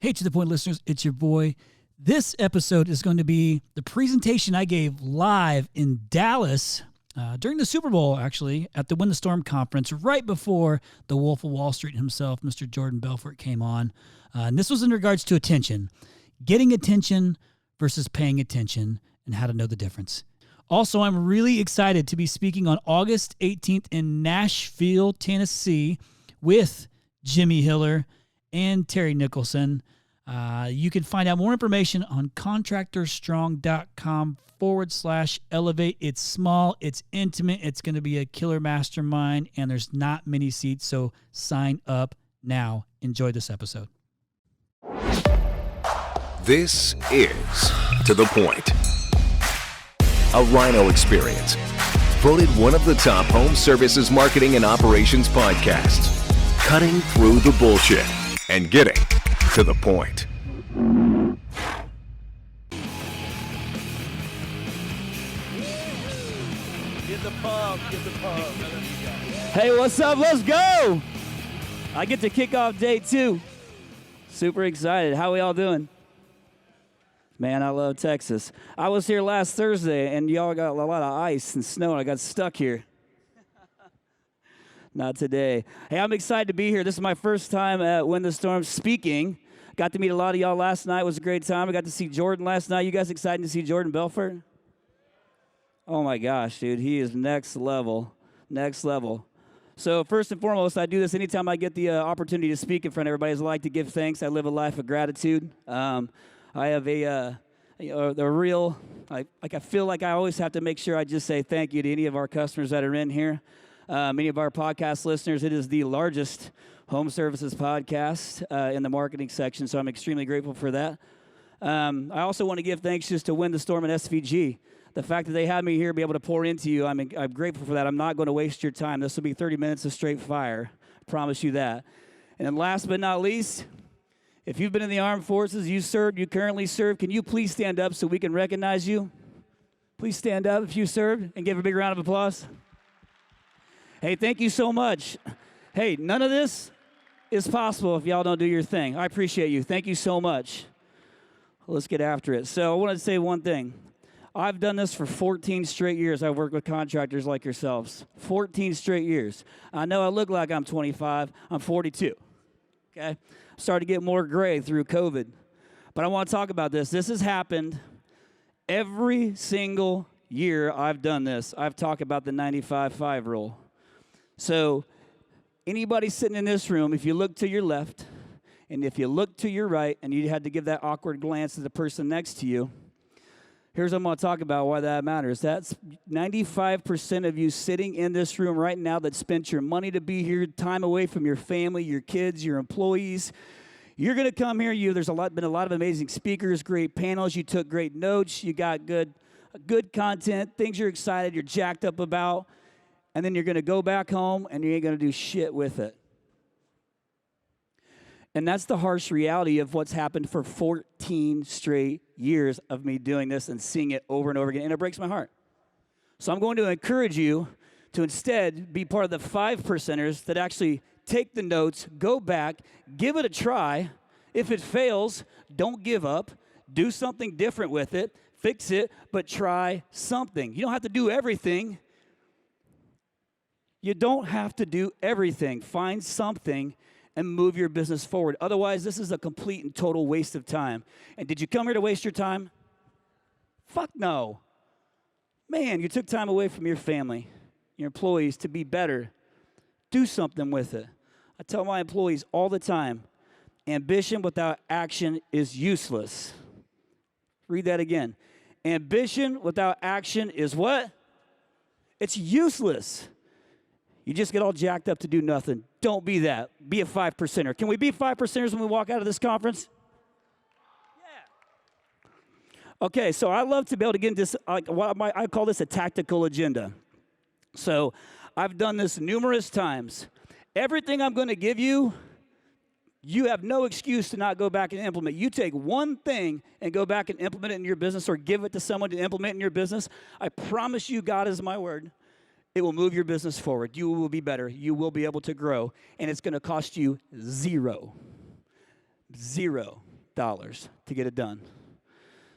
Hey, To The Point listeners, it's your boy. This episode is going to be the presentation I gave live in Dallas during the Super Bowl, actually, at the Win the Storm conference, right before the Wolf of Wall Street himself, Mr. Jordan Belfort, came on. And this was in regards to attention, getting attention versus paying attention, and how to know the difference. Also, I'm really excited to be speaking on August 18th in Nashville, Tennessee, with Jimmy Hiller and Terry Nicholson. You can find out more information on contractorstrong.com/elevate. It's small, it's intimate, it's going to be a killer mastermind, and there's not many seats, so sign up now. Enjoy this episode. This is To The Point, a Rhino experience. Voted one of the top home services marketing and operations podcasts. Cutting through the bullshit and getting to the point. Get the pump. Hey, what's up? Let's go! I get to kick off day 2. Super excited. How we all doing? Man, I love Texas. I was here last Thursday, and y'all got a lot of ice and snow, and I got stuck here. Not today. Hey, I'm excited to be here. This is my first time at Win the Storm speaking. Got to meet a lot of y'all last night. It was a great time. I got to see Jordan last night. You guys excited to see Jordan Belfort? Oh, my gosh, dude. He is next level. Next level. So first and foremost, I do this anytime I get the opportunity to speak in front of everybody. I like to give thanks. I live a life of gratitude. I have a real, I feel like I always have to make sure I just say thank you to any of our customers that are in here. Many of our podcast listeners, it is the largest home services podcast in the marketing section, so I'm extremely grateful for that. I also want to give thanks just to Win the Storm and SVG. The fact that they had me here be able to pour into you, I'm grateful for that. I'm not going to waste your time. This will be 30 minutes of straight fire. I promise you that. And then last but not least, if you've been in the armed forces, you served, you currently serve, can you please stand up so we can recognize you? Please stand up if you served and give a big round of applause. Hey, thank you so much. Hey, none of this is possible if y'all don't do your thing. I appreciate you. Thank you so much. Let's get after it. So I wanted to say one thing. I've done this for 14 straight years. I've worked with contractors like yourselves. 14 straight years. I know I look like I'm 25. I'm 42. Okay? Started to get more gray through COVID. But I want to talk about this. This has happened every single year I've done this. I've talked about the 95-5 rule. So anybody sitting in this room, if you look to your left and if you look to your right and you had to give that awkward glance to the person next to you, here's what I'm going to talk about why that matters. That's 95% of you sitting in this room right now that spent your money to be here, time away from your family, your kids, your employees. You're going to come here. There's been a lot of amazing speakers, great panels. You took great notes. You got good content, things you're excited, you're jacked up about. And then you're going to go back home and you ain't going to do shit with it. And that's the harsh reality of what's happened for 14 straight years of me doing this and seeing it over and over again. And it breaks my heart. So I'm going to encourage you to instead be part of the 5%ers that actually take the notes, go back, give it a try. If it fails, don't give up. Do something different with it. Fix it, but try something. You don't have to do everything. You don't have to do everything. Find something and move your business forward. Otherwise, this is a complete and total waste of time. And did you come here to waste your time? Fuck no. Man, you took time away from your family, your employees to be better. Do something with it. I tell my employees all the time, ambition without action is useless. Read that again. Ambition without action is what? It's useless. You just get all jacked up to do nothing. Don't be that. Be a 5%er. Can we be 5%ers when we walk out of this conference? Yeah. Okay, so I love to be able to get into this, I call this a tactical agenda. So I've done this numerous times. Everything I'm going to give you, you have no excuse to not go back and implement. You take one thing and go back and implement it in your business or give it to someone to implement in your business. I promise you, God is my word. It will move your business forward. You will be better. You will be able to grow. And it's going to cost you zero. Zero. to get it done.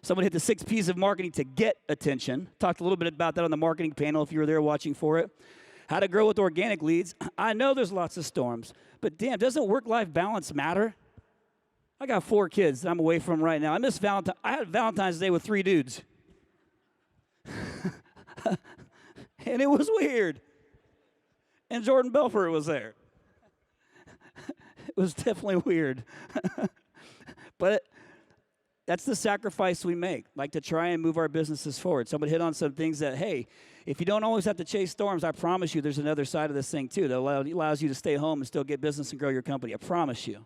Someone hit the 6 P's of marketing to get attention. Talked a little bit about that on the marketing panel if you were there watching for it. How to grow with organic leads. I know there's lots of storms, but damn, doesn't work-life balance matter? I got 4 kids that I'm away from right now. I miss Valentine. I had Valentine's Day with 3 dudes. And it was weird. And Jordan Belfort was there. It was definitely weird. But that's the sacrifice we make, like to try and move our businesses forward. Someone hit on some things that, hey, if you don't always have to chase storms, I promise you there's another side of this thing too that allows you to stay home and still get business and grow your company. I promise you.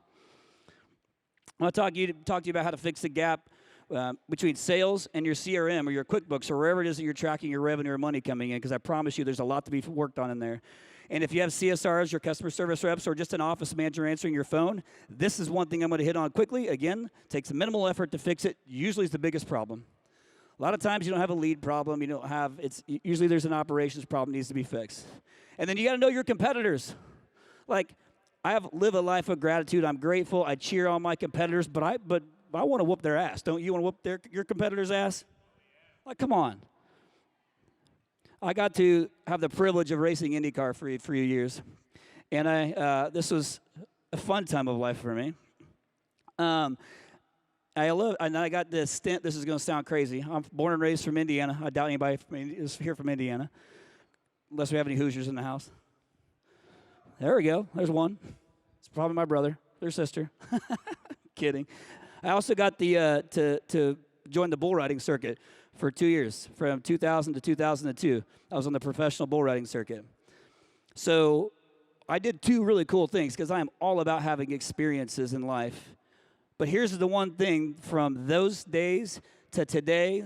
I want to talk to you about how to fix the gap between sales and your CRM or your QuickBooks or wherever it is that you're tracking your revenue or money coming in, because I promise you there's a lot to be worked on in there. And if you have CSRs, your customer service reps, or just an office manager answering your phone, this is one thing I'm going to hit on quickly. Again, takes minimal effort to fix it. Usually it's the biggest problem. A lot of times you don't have a lead problem. You don't have, usually there's an operations problem that needs to be fixed. And then you got to know your competitors. Like, live a life of gratitude. I'm grateful. I cheer on my competitors, but I want to whoop their ass. Don't you want to whoop your competitor's ass? Like, come on. I got to have the privilege of racing IndyCar for a few years, and this was a fun time of life for me. And I got this stint. This is going to sound crazy. I'm born and raised from Indiana. I doubt anybody is here from Indiana, unless we have any Hoosiers in the house. There we go. There's one. It's probably my brother, their sister. Kidding. I also got to join the bull riding circuit for 2 years, from 2000 to 2002. I was on the professional bull riding circuit. So I did 2 really cool things because I am all about having experiences in life. But here's the one thing from those days to today,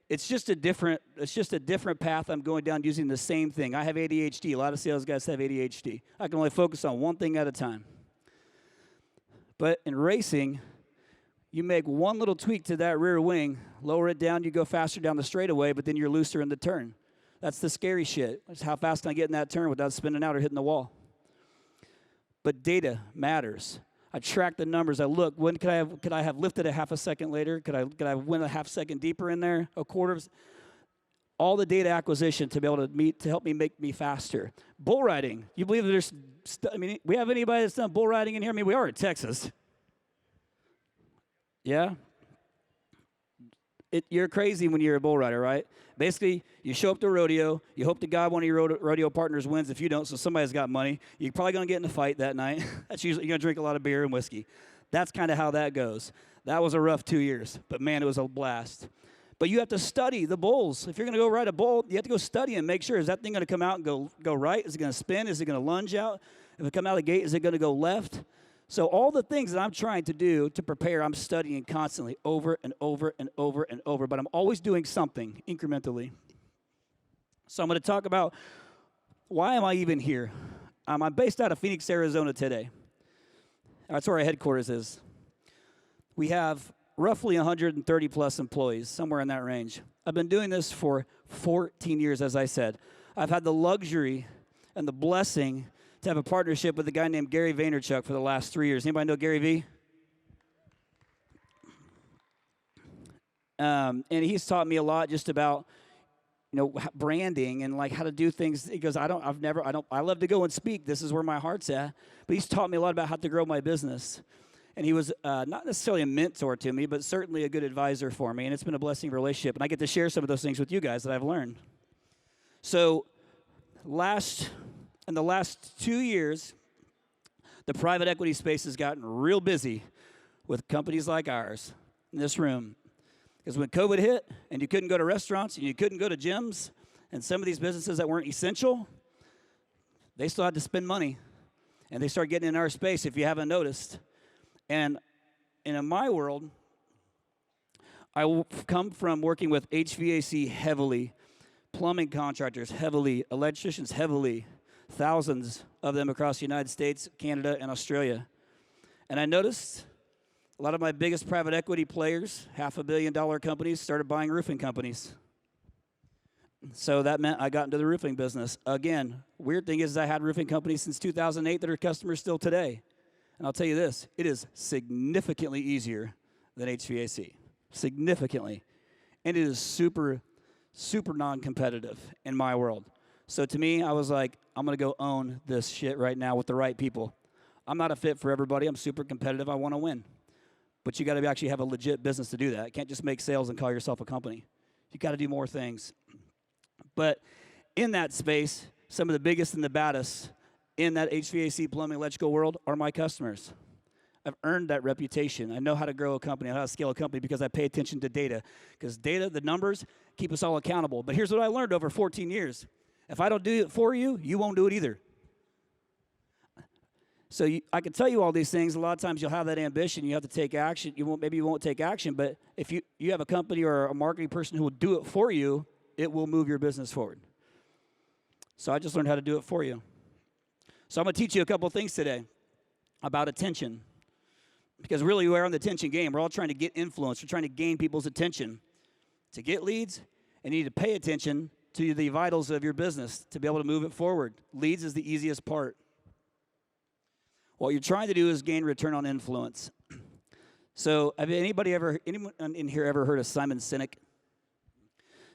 it's just a different path I'm going down using the same thing. I have ADHD. A lot of sales guys have ADHD. I can only focus on one thing at a time. But in racing, you make one little tweak to that rear wing, lower it down, you go faster down the straightaway, but then you're looser in the turn. That's the scary shit. That's how fast can I get in that turn without spinning out or hitting the wall. But data matters. I track the numbers. I look, when could I have lifted a half a second later? Could I went a half second deeper in there? A quarter of all the data acquisition to be able to help me make me faster. Bull riding. You believe that there's we have anybody that's done bull riding in here? I mean, we are in Texas. Yeah? You're crazy when you're a bull rider, right? Basically, you show up to a rodeo. You hope to God one of your rodeo partners wins. If you don't, so somebody's got money. You're probably going to get in a fight that night. That's usually, you're going to drink a lot of beer and whiskey. That's kind of how that goes. That was a rough 2 years, but man, it was a blast. But you have to study the bulls. If you're going to go ride a bull, you have to go study and make sure, is that thing going to come out and go right? Is it going to spin? Is it going to lunge out? If it come out of the gate, is it going to go left? So all the things that I'm trying to do to prepare, I'm studying constantly over and over and over and over. But I'm always doing something incrementally. So I'm going to talk about why am I even here? I'm based out of Phoenix, Arizona today. That's where our headquarters is. We have roughly 130 plus employees, somewhere in that range. I've been doing this for 14 years, as I said. I've had the luxury and the blessing to have a partnership with a guy named Gary Vaynerchuk for the last 3 years. Anybody know Gary V? And he's taught me a lot just about, branding and like how to do things. He goes, I love to go and speak. This is where my heart's at. But he's taught me a lot about how to grow my business. And he was not necessarily a mentor to me, but certainly a good advisor for me. And it's been a blessing relationship. And I get to share some of those things with you guys that I've learned. So in the last 2 years, the private equity space has gotten real busy with companies like ours in this room. Because when COVID hit and you couldn't go to restaurants and you couldn't go to gyms and some of these businesses that weren't essential, they still had to spend money. And they started getting in our space, if you haven't noticed. And in my world, I come from working with HVAC heavily, plumbing contractors heavily, electricians heavily, thousands of them across the United States, Canada, and Australia. And I noticed a lot of my biggest private equity players, $500 million companies, started buying roofing companies. So that meant I got into the roofing business. Again, weird thing is I had roofing companies since 2008 that are customers still today. And I'll tell you this, it is significantly easier than HVAC, significantly. And it is super, super non-competitive in my world. So to me, I was like, I'm going to go own this shit right now with the right people. I'm not a fit for everybody. I'm super competitive. I want to win. But you got to actually have a legit business to do that. You can't just make sales and call yourself a company. You got to do more things. But in that space, some of the biggest and the baddest in that HVAC, plumbing, electrical world are my customers. I've earned that reputation. I know how to grow a company. I know how to scale a company because I pay attention to data. Because data, the numbers, keep us all accountable. But here's what I learned over 14 years. If I don't do it for you, you won't do it either. So I can tell you all these things. A lot of times you'll have that ambition. You have to take action. Maybe you won't take action. But if you have a company or a marketing person who will do it for you, it will move your business forward. So I just learned how to do it for you. So I'm going to teach you a couple things today about attention. Because really we're on the attention game. We're all trying to get influence. We're trying to gain people's attention. To get leads, and you need to pay attention to the vitals of your business to be able to move it forward. Leads is the easiest part. What you're trying to do is gain return on influence. So have anyone in here ever heard of Simon Sinek?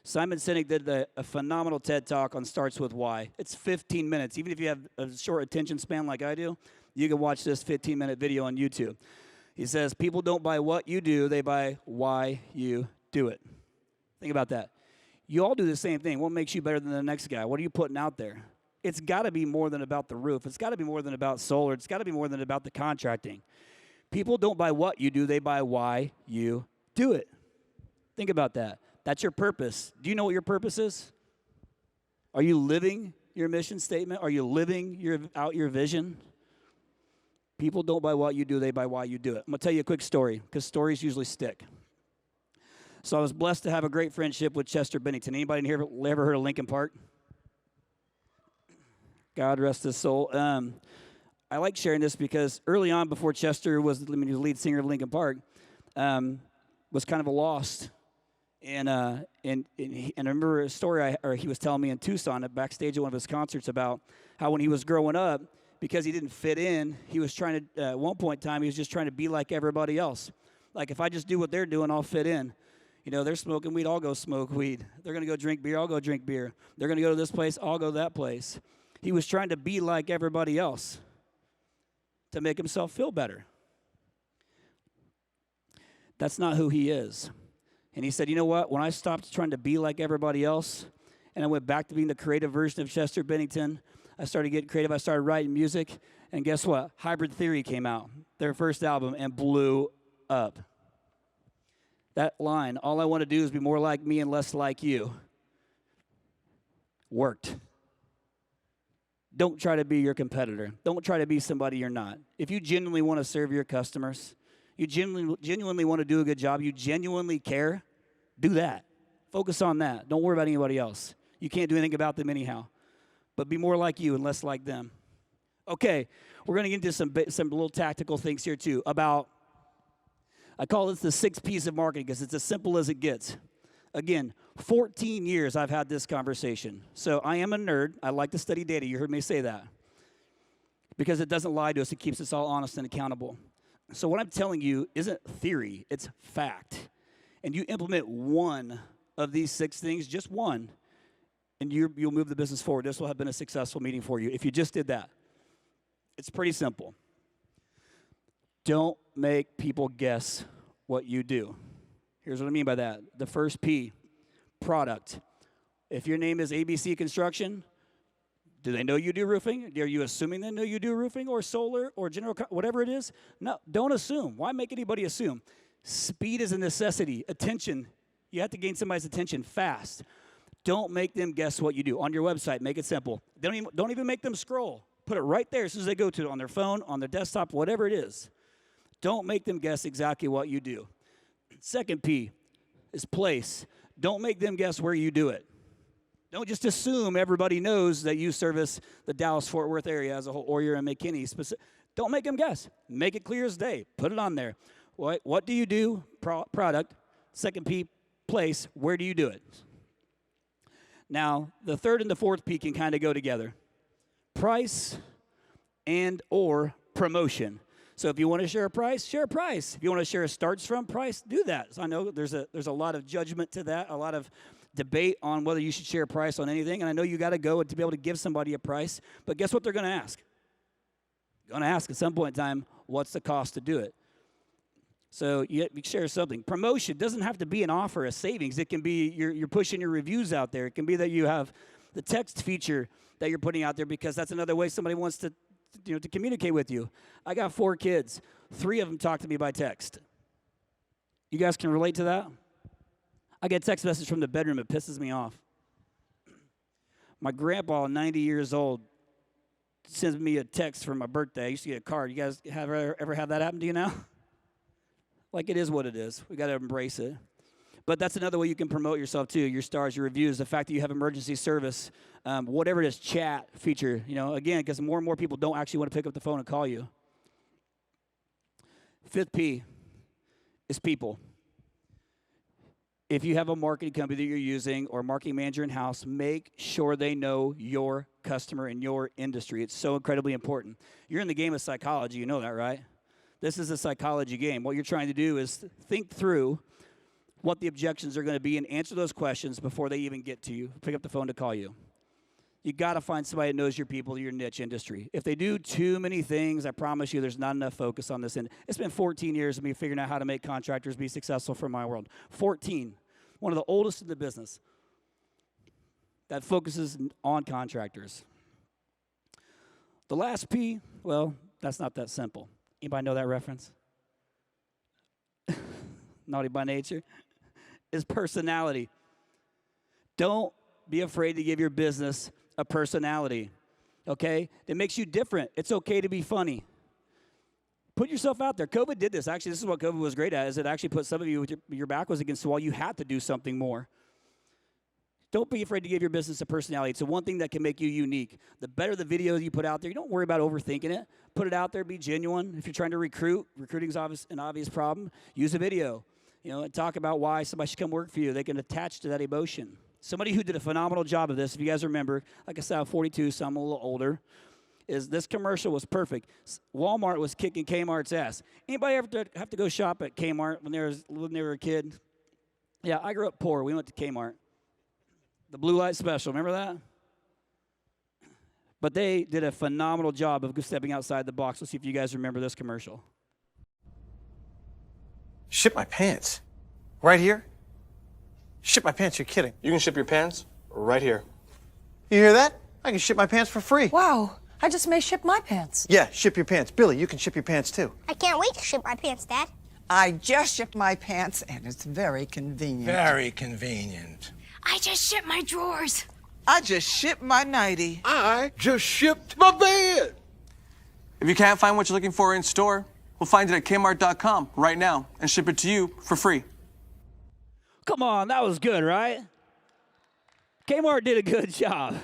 Simon Sinek did a phenomenal TED Talk on Starts With Why. It's 15 minutes. Even if you have a short attention span like I do, you can watch this 15-minute video on YouTube. He says, people don't buy what you do, they buy why you do it. Think about that. You all do the same thing. What makes you better than the next guy? What are you putting out there? It's got to be more than about the roof. It's got to be more than about solar. It's got to be more than about the contracting. People don't buy what you do, they buy why you do it. Think about that. That's your purpose. Do you know what your purpose is? Are you living your mission statement? Are you living out your vision? People don't buy what you do, they buy why you do it. I'm going to tell you a quick story, because stories usually stick. So I was blessed to have a great friendship with Chester Bennington. Anybody in here ever heard of Lincoln Park? God rest his soul. I like sharing this because early on, before Chester was the lead singer of Lincoln Park, was kind of a lost. And I remember a story he was telling me in Tucson at backstage at one of his concerts about how when he was growing up, because he didn't fit in, he was trying to, at one point in time, he was just trying to be like everybody else. Like, if I just do what they're doing, I'll fit in. You know, they're smoking weed, I'll go smoke weed. They're going to go drink beer, I'll go drink beer. They're going to go to this place, I'll go to that place. He was trying to be like everybody else to make himself feel better. That's not who he is. And he said, you know what? When I stopped trying to be like everybody else, and I went back to being the creative version of Chester Bennington, I started getting creative. I started writing music. And guess what? Hybrid Theory came out, their first album, and blew up. That line, all I want to do is be more like me and less like you, worked. Don't try to be your competitor. Don't try to be somebody you're not. If you genuinely want to serve your customers, you genuinely want to do a good job, you genuinely care, do that. Focus on that. Don't worry about anybody else. You can't do anything about them anyhow. But be more like you and less like them. Okay, we're going to get into some little tactical things here too about, I call this the 6 P's of marketing because it's as simple as it gets. Again, 14 years I've had this conversation. So I am a nerd. I like to study data. You heard me say that. Because it doesn't lie to us. It keeps us all honest and accountable. So what I'm telling you isn't theory. It's fact. And you implement one of these 6 things, just one, and you'll move the business forward. This will have been a successful meeting for you if you just did that. It's pretty simple. Don't make people guess what you do. Here's what I mean by that. The first P, product. If your name is ABC Construction, do they know you do roofing? Are you assuming they know you do roofing or solar or whatever it is? No, don't assume. Why make anybody assume? Speed is a necessity. Attention. You have to gain somebody's attention fast. Don't make them guess what you do. On your website, make it simple. Don't even make them scroll. Put it right there as soon as they go to it, on their phone, on their desktop, whatever it is. Don't make them guess exactly what you do. Second P is place. Don't make them guess where you do it. Don't just assume everybody knows that you service the Dallas-Fort Worth area as a whole, or you're in McKinney. Don't make them guess. Make it clear as day. Put it on there. What do you do? Product. Second P, place. Where do you do it? Now, the third and the fourth P can kind of go together. Price and or promotion. So if you want to share a price, share a price. If you want to share a starts from price, do that. So I know there's a lot of judgment to that, a lot of debate on whether you should share a price on anything. And I know you got to go to be able to give somebody a price. But guess what they're going to ask? They're going to ask at some point in time, what's the cost to do it? So you share something. Promotion doesn't have to be an offer, a savings. It can be you're pushing your reviews out there. It can be that you have the text feature that you're putting out there because that's another way somebody wants to communicate with you. I got 4 kids. 3 of them talk to me by text. You guys can relate to that? I get a text message from the bedroom. It pisses me off. My grandpa, 90 years old, sends me a text for my birthday. I used to get a card. You guys ever had that happen to you now? Like, it is what it is. We got to embrace it. But that's another way you can promote yourself, too, your stars, your reviews, the fact that you have emergency service, whatever it is, chat feature, again, because more and more people don't actually want to pick up the phone and call you. 5th P is people. If you have a marketing company that you're using or a marketing manager in-house, make sure they know your customer and your industry. It's so incredibly important. You're in the game of psychology. You know that, right? This is a psychology game. What you're trying to do is think through what the objections are going to be and answer those questions before they even get to you. Pick up the phone to call you. You got to find somebody that knows your people, your niche industry. If they do too many things, I promise you there's not enough focus on this. And it's been 14 years of me figuring out how to make contractors be successful for my world. 14. One of the oldest in the business that focuses on contractors. The last P, well, that's not that simple. Anybody know that reference? Naughty by nature. Is personality. Don't be afraid to give your business a personality, okay? It makes you different. It's okay to be funny. Put yourself out there. COVID did this. Actually, this is what COVID was great at, is it actually put some of you with your back was against the wall. You had to do something more. Don't be afraid to give your business a personality. It's the one thing that can make you unique. The better the videos you put out there, you don't worry about overthinking it. Put it out there, be genuine. If you're trying to recruiting's an obvious problem, use a video. And talk about why somebody should come work for you. They can attach to that emotion. Somebody who did a phenomenal job of this, if you guys remember, like I said, I'm 42, so I'm a little older, is this commercial was perfect. Walmart was kicking Kmart's ass. Anybody ever have to go shop at Kmart when they were a kid? Yeah, I grew up poor. We went to Kmart. The Blue Light Special, remember that? But they did a phenomenal job of stepping outside the box. Let's see if you guys remember this commercial. Ship my pants? Right here? Ship my pants, you're kidding. You can ship your pants right here. You hear that? I can ship my pants for free. Wow, I just may ship my pants. Yeah, ship your pants. Billy, you can ship your pants too. I can't wait to ship my pants, Dad. I just shipped my pants, and it's very convenient. Very convenient. I just shipped my drawers. I just shipped my nightie. I just shipped my bed. If you can't find what you're looking for in store, we'll find it at Kmart.com right now and ship it to you for free. Come on, that was good, right? Kmart did a good job.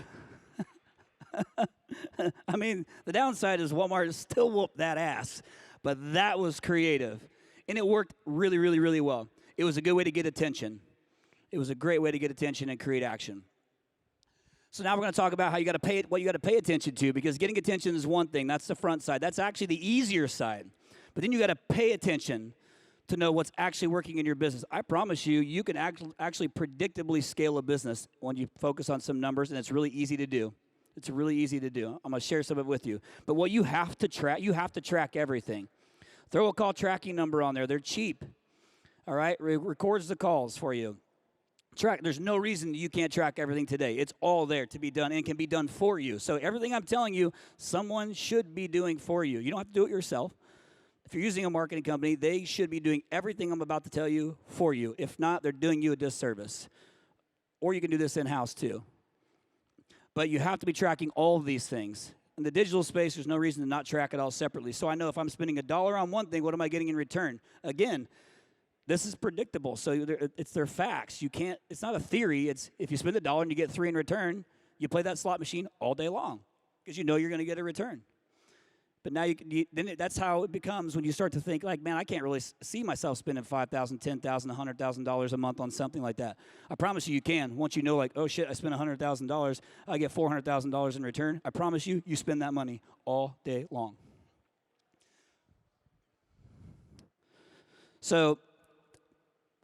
I mean, the downside is Walmart still whooped that ass, but that was creative. And it worked really, really, really well. It was a good way to get attention. It was a great way to get attention and create action. So now we're going to talk about how what you got to pay attention to, because getting attention is one thing. That's the front side. That's actually the easier side. But then you got to pay attention to know what's actually working in your business. I promise you, you can actually predictably scale a business when you focus on some numbers, and it's really easy to do. It's really easy to do. I'm going to share some of it with you. But what you have to track everything. Throw a call tracking number on there. They're cheap. All right? Records the calls for you. There's no reason you can't track everything today. It's all there to be done and can be done for you. So everything I'm telling you, someone should be doing for you. You don't have to do it yourself. If you're using a marketing company, they should be doing everything I'm about to tell you for you. If not, they're doing you a disservice. Or you can do this in-house too. But you have to be tracking all of these things. In the digital space, there's no reason to not track it all separately. So I know if I'm spending $1 on one thing, what am I getting in return? Again, this is predictable. So it's their facts. It's not a theory. It's if you spend $1 and you get 3 in return, you play that slot machine all day long because you know you're going to get a return. But now that's how it becomes when you start to think like, man, I can't really see myself spending $5,000, $10,000, $100,000 a month on something like that. I promise you can. Once you know like, oh shit, I spent $100,000, I get $400,000 in return. I promise you spend that money all day long. So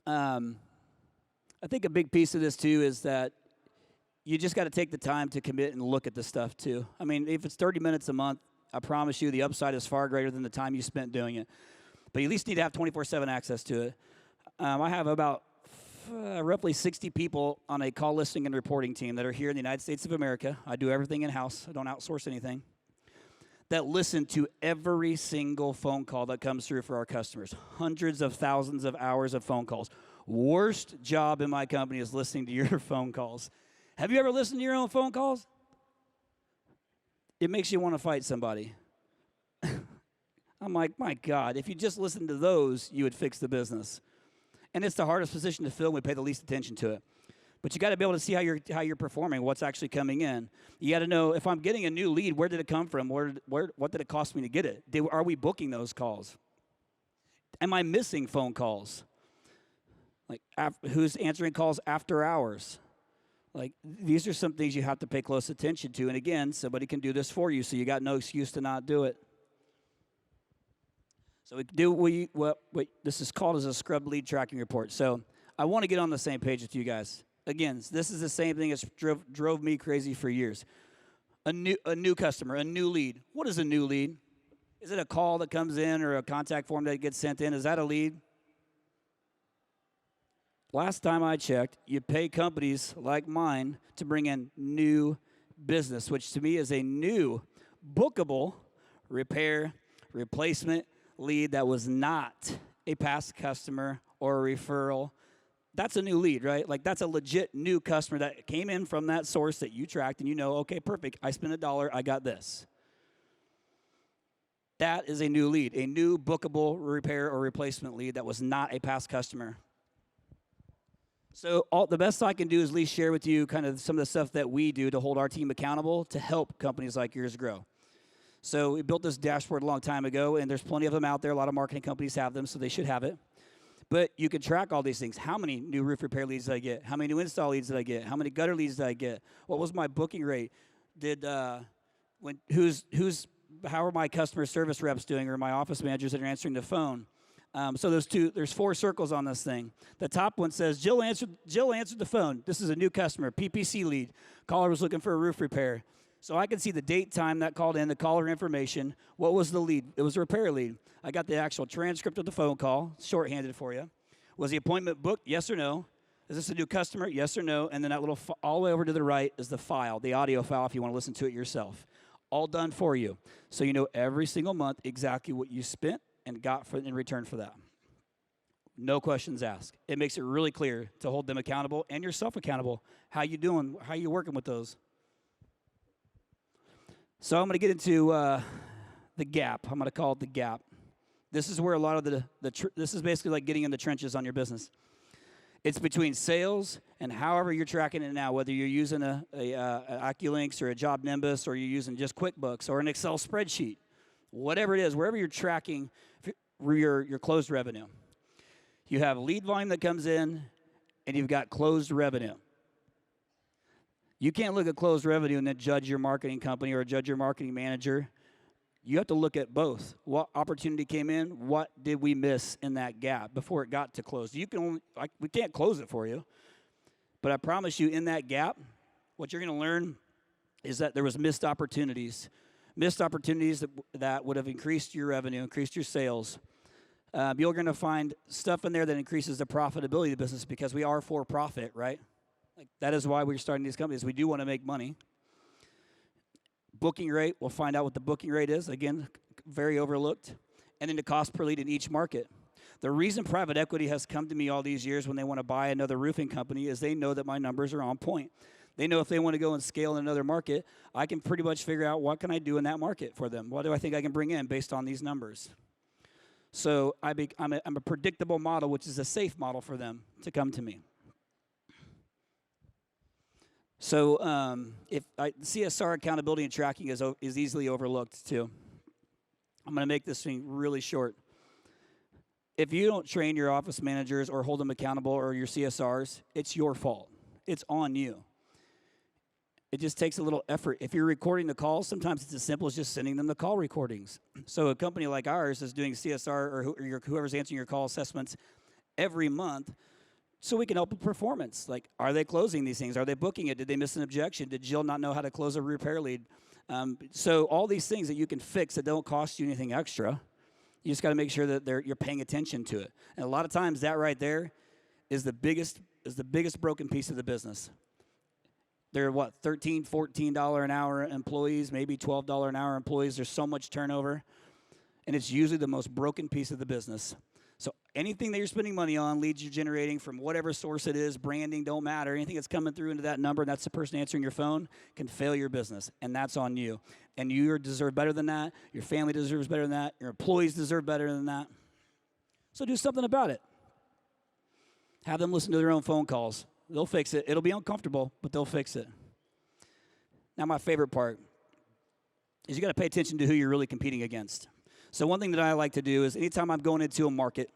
I think a big piece of this, too, is that you just got to take the time to commit and look at the stuff, too. I mean, if it's 30 minutes a month, I promise you the upside is far greater than the time you spent doing it. But you at least need to have 24/7 access to it. I have about roughly 60 people on a call listing and reporting team that are here in the United States of America. I do everything in-house. I don't outsource anything. That listen to every single phone call that comes through for our customers. Hundreds of thousands of hours of phone calls. Worst job in my company is listening to your phone calls. Have you ever listened to your own phone calls? It makes you want to fight somebody. I'm like, my God, if you just listened to those, you would fix the business. And it's the hardest position to fill, and we pay the least attention to it. But you got to be able to see how you're performing, what's actually coming in. You got to know, if I'm getting a new lead, where did it come from? What did it cost me to get it? Are we booking those calls? Am I missing phone calls? Like, who's answering calls after hours? Like, these are some things you have to pay close attention to. And again, somebody can do this for you, so you got no excuse to not do it. So we do what this is called as a scrub lead tracking report. So I want to get on the same page with you guys. Again, this is the same thing that drove me crazy for years. A new customer, a new lead. What is a new lead? Is it a call that comes in or a contact form that gets sent in? Is that a lead? Last time I checked, you pay companies like mine to bring in new business, which to me is a new bookable repair, replacement lead that was not a past customer or a referral. That's a new lead, right? Like, that's a legit new customer that came in from that source that you tracked, and you know, okay, perfect, I spent $1, I got this. That is a new lead, a new bookable repair or replacement lead that was not a past customer. So the best I can do is at least share with you kind of some of the stuff that we do to hold our team accountable to help companies like yours grow. So we built this dashboard a long time ago, and there's plenty of them out there. A lot of marketing companies have them, so they should have it. But you can track all these things. How many new roof repair leads did I get? How many new install leads did I get? How many gutter leads did I get? What was my booking rate? How are my customer service reps doing, or my office managers that are answering the phone? So there's 4 circles on this thing. The top one says, Jill answered the phone. This is a new customer, PPC lead. Caller was looking for a roof repair. So I can see the date, time that called in, the caller information. What was the lead? It was a repair lead. I got the actual transcript of the phone call, shorthanded for you. Was the appointment booked? Yes or no? Is this a new customer? Yes or no? And then that little, all the way over to the right is the file, the audio file if you want to listen to it yourself. All done for you. So you know every single month exactly what you spent and got in return for that. No questions asked. It makes it really clear to hold them accountable and yourself accountable. How you doing? How you working with those? So I'm going to get into the gap. I'm going to call it the gap. This is where a lot of this is basically like getting in the trenches on your business. It's between sales and however you're tracking it now, whether you're using a AccuLynx or a Job Nimbus, or you're using just QuickBooks or an Excel spreadsheet. Whatever it is, wherever you're tracking your closed revenue. You have lead volume that comes in, and you've got closed revenue. You can't look at closed revenue and then judge your marketing company or judge your marketing manager. You have to look at both. What opportunity came in? What did we miss in that gap before it got to close? We can't close it for you. But I promise you, in that gap, what you're going to learn is that there was missed opportunities. Missed opportunities that would have increased your revenue, increased your sales. You're going to find stuff in there that increases the profitability of the business, because we are for profit, right? Like, that is why we're starting these companies. We do want to make money. Booking rate, we'll find out what the booking rate is. Again, very overlooked. And then the cost per lead in each market. The reason private equity has come to me all these years when they want to buy another roofing company is they know that my numbers are on point. They know if they want to go and scale in another market, I can pretty much figure out what can I do in that market for them. What do I think I can bring in based on these numbers? So I'm a predictable model, which is a safe model for them to come to me. So Csr Accountability and Tracking is easily overlooked too. I'm going to make this thing really short. If you don't train your office managers or hold them accountable, or your CSRs, it's your fault. It's on you. It just takes a little effort. If you're recording the calls, sometimes it's as simple as just sending them the call recordings. So a company like ours is doing CSR or whoever's answering your call assessments every month so we can help with performance. Like, are they closing these things? Are they booking it? Did they miss an objection? Did Jill not know how to close a repair lead? So all these things that you can fix that don't cost you anything extra, you just got to make sure that you're paying attention to it. And a lot of times that right there is the biggest broken piece of the business. They're $13, $14 an hour employees, maybe $12 an hour employees. There's so much turnover, and it's usually the most broken piece of the business. So anything that you're spending money on, leads you're generating from whatever source it is, branding, don't matter. Anything that's coming through into that number, and that's the person answering your phone, can fail your business, and that's on you. And you deserve better than that. Your family deserves better than that. Your employees deserve better than that. So do something about it. Have them listen to their own phone calls. They'll fix it. It'll be uncomfortable, but they'll fix it. Now, my favorite part is you got to pay attention to who you're really competing against. So one thing that I like to do is anytime I'm going into a market,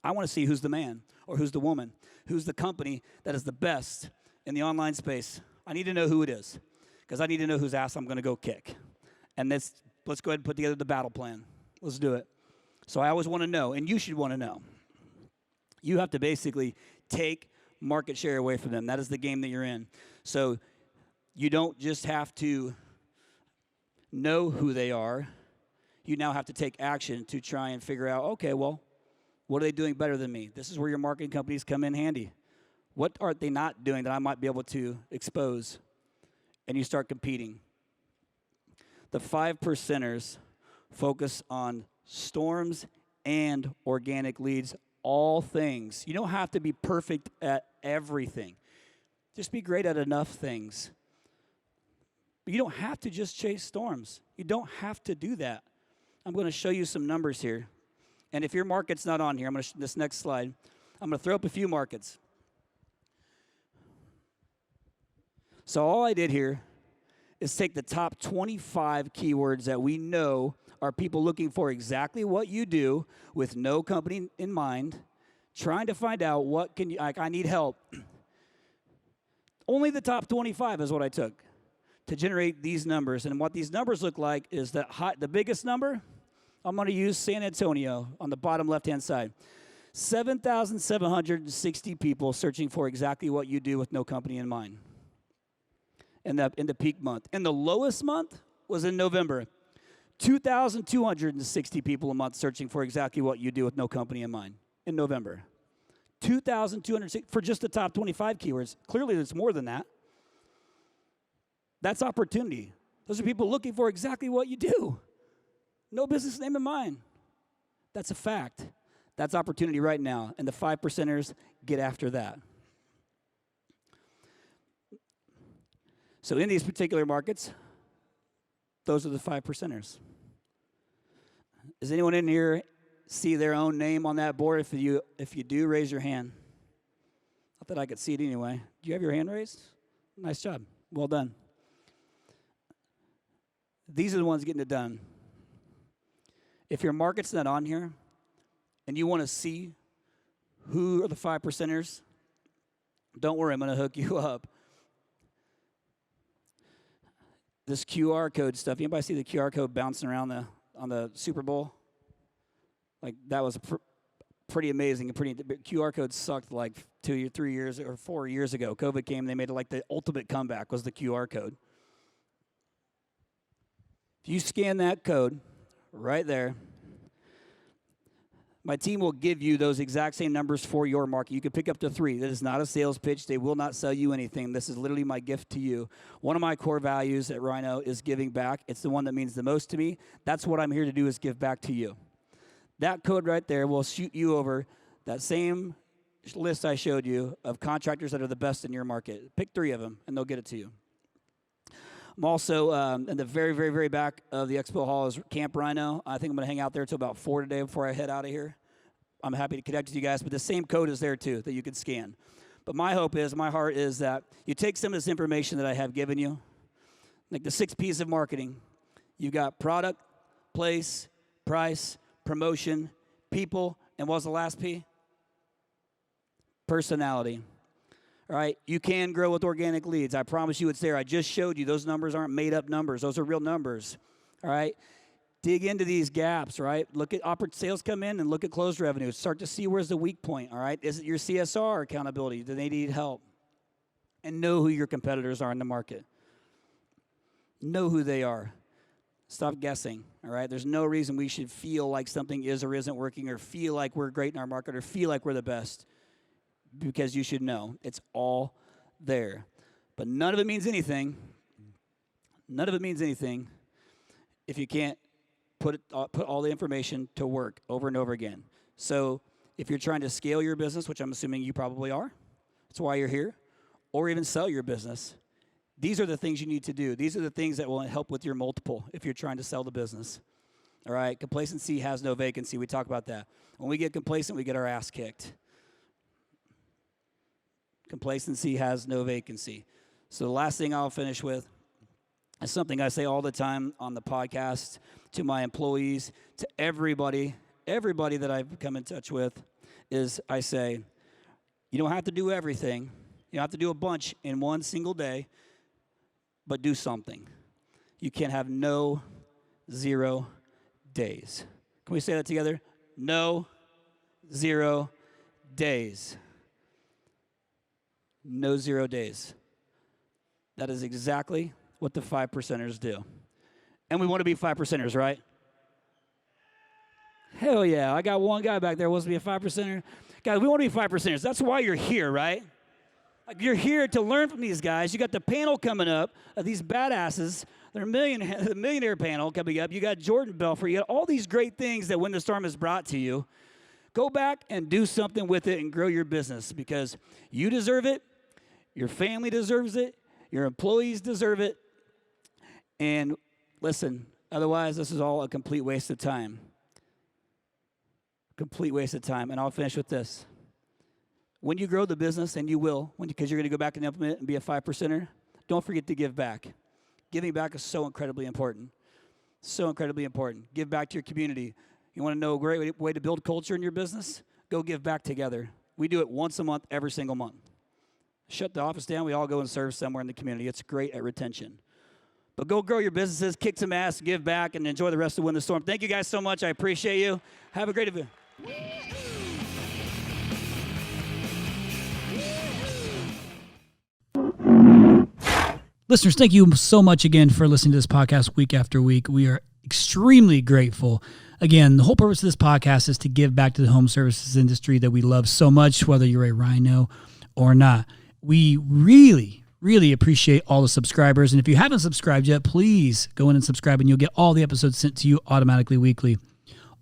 I want to see who's the man or who's the woman, who's the company that is the best in the online space. I need to know who it is because I need to know whose ass I'm going to go kick. And let's go ahead and put together the battle plan. Let's do it. So I always want to know, and you should want to know. You have to basically take market share away from them. That is the game that you're in. So you don't just have to know who they are. You now have to take action to try and figure out, okay, well, what are they doing better than me? This is where your marketing companies come in handy. What are they not doing that I might be able to expose? And you start competing. The 5%ers focus on storms and organic leads, all things. You don't have to be perfect at everything. Just be great at enough things. But you don't have to just chase storms. You don't have to do that. I'm going to show you some numbers here. And if your market's not on here, this next slide, I'm going to throw up a few markets. So all I did here is take the top 25 keywords that we know are people looking for exactly what you do with no company in mind, trying to find out what can you, like, I need help. Only the top 25 is what I took to generate these numbers. And what these numbers look like is that the biggest number, I'm going to use San Antonio on the bottom left-hand side. 7,760 people searching for exactly what you do with no company in mind in the peak month. And the lowest month was in November. 2,260 people a month searching for exactly what you do with no company in mind in November. 2,260 for just the top 25 keywords. Clearly, there's more than that. That's opportunity. Those are people looking for exactly what you do. No business name in mind. That's a fact. That's opportunity right now. And the 5%ers get after that. So in these particular markets, those are the 5%ers. Does anyone in here see their own name on that board? If you do, raise your hand. Not that I could see it anyway. Do you have your hand raised? Nice job. Well done. These are the ones getting it done. If your market's not on here and you want to see who are the 5%ers, don't worry, I'm going to hook you up. This QR code stuff, anybody see the QR code bouncing around on the Super Bowl? Like, that was pretty amazing. QR code sucked like 2 or 3 years or 4 years ago. COVID came, they made it like the ultimate comeback was the QR code. If you scan that code right there, my team will give you those exact same numbers for your market. You can pick up to 3. That is not a sales pitch. They will not sell you anything. This is literally my gift to you. One of my core values at Rhino is giving back. It's the one that means the most to me. That's what I'm here to do, is give back to you. That code right there will shoot you over that same list I showed you of contractors that are the best in your market. Pick 3 of them, and they'll get it to you. I'm also in the very, very, very back of the expo hall is Camp Rhino. I think I'm going to hang out there until about 4 today before I head out of here. I'm happy to connect with you guys, but the same code is there too that you can scan. But my heart is that you take some of this information that I have given you, like the 6 P's of marketing. You've got product, place, price, promotion, people, and what was the last P? Personality. All right, you can grow with organic leads. I promise you it's there. I just showed you those numbers aren't made up numbers. Those are real numbers. All right, dig into these gaps. Right, look at sales come in and look at closed revenue. Start to see where's the weak point. All right, is it your CSR accountability? Do they need help? And know who your competitors are in the market. Know who they are. Stop guessing. All right, there's no reason we should feel like something is or isn't working, or feel like we're great in our market, or feel like we're the best. Because you should know it's all there. But none of it means anything. None of it means anything if you can't put all the information to work over and over again. So if you're trying to scale your business, which I'm assuming you probably are, that's why you're here, or even sell your business, these are the things you need to do. These are the things that will help with your multiple if you're trying to sell the business. All right, complacency has no vacancy. We talk about that. When we get complacent, we get our ass kicked. Complacency has no vacancy. So the last thing I'll finish with is something I say all the time on the podcast to my employees, to everybody that I've come in touch with, is I say, you don't have to do everything. You don't have to do a bunch in one single day, but do something. You can't have no 0 days. Can we say that together? No 0 days. No 0 days. That is exactly what the 5%ers do. And we want to be 5%ers, right? Hell yeah. I got one guy back there who wants to be a 5%er. Guys, we want to be 5%ers. That's why you're here, right? Like, you're here to learn from these guys. You got the panel coming up of these badasses. They're the millionaire panel coming up. You got Jordan Belfort. You got all these great things that When the Storm has brought to you. Go back and do something with it and grow your business, because you deserve it. Your family deserves it. Your employees deserve it. And listen, otherwise this is all a complete waste of time. Complete waste of time. And I'll finish with this. When you grow the business, and you will, because you're going to go back and implement it and be a 5%er, don't forget to give back. Giving back is so incredibly important. So incredibly important. Give back to your community. You want to know a great way to build culture in your business? Go give back together. We do it once a month, every single month. Shut the office down. We all go and serve somewhere in the community. It's great at retention. But go grow your businesses, kick some ass, give back, and enjoy the rest of When the Storm. Thank you guys so much. I appreciate you. Have a great event. Listeners, thank you so much again for listening to this podcast week after week. We are extremely grateful. Again, the whole purpose of this podcast is to give back to the home services industry that we love so much, whether you're a rhino or not. We really, really appreciate all the subscribers. And if you haven't subscribed yet, please go in and subscribe, and you'll get all the episodes sent to you automatically weekly.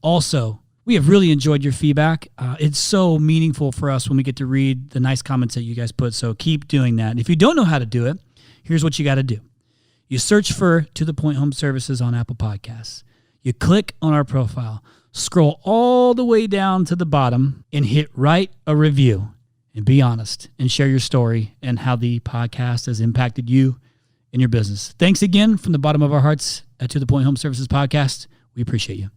Also, we have really enjoyed your feedback. It's so meaningful for us when we get to read the nice comments that you guys put. So keep doing that. And if you don't know how to do it, here's what you got to do. You search for To The Point Home Services on Apple Podcasts. You click on our profile, scroll all the way down to the bottom, and hit write a review. And be honest and share your story and how the podcast has impacted you and your business. Thanks again from the bottom of our hearts at To The Point Home Services Podcast. We appreciate you.